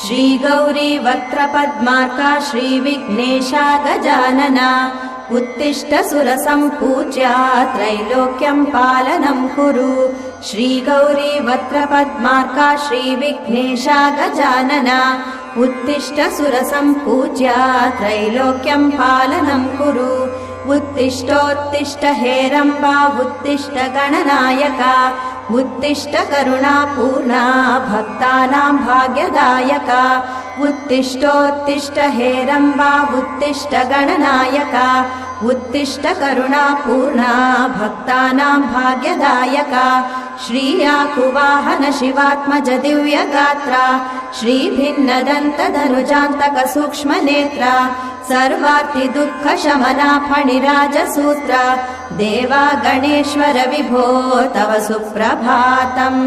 श्रीगौरी वक्त्रपद्मार्का श्रीविघ्नेशा गजानना उत्तिष्ठ सुरसम्पूज्या त्रैलोक्यं पालनं कुरु श्रीगौरी वक्त्रपद्मार्का श्रीविघ्नेशा गजानना उत्तिष्ठ सुरसम्पूज्या त्रैलोक्यं पालनं कुरु उत्तिष्ठोत्तिष्ठ हेरम्बा उत्तिष्ठ गणनायका उत्तिष्ठ करुणापूर्णा भक्तानां भाग्यदायका उत्तिष्ठोत्तिष्ठ हेरम्बा उत्तिष्ठ गणनायका उत्तिष्ठ करुणापूर्णा भक्तानां भाग्यदायका श्रीयाकुवाहन शिवात्मज दिव्यगात्रा श्रीभिन्नदन्तधनुजान्तक सूक्ष्मनेत्रा सर्वार्ति दुःख शमना फणिराजसूत्रा देवा गणेश्वर विभो तव सुप्रभातम्।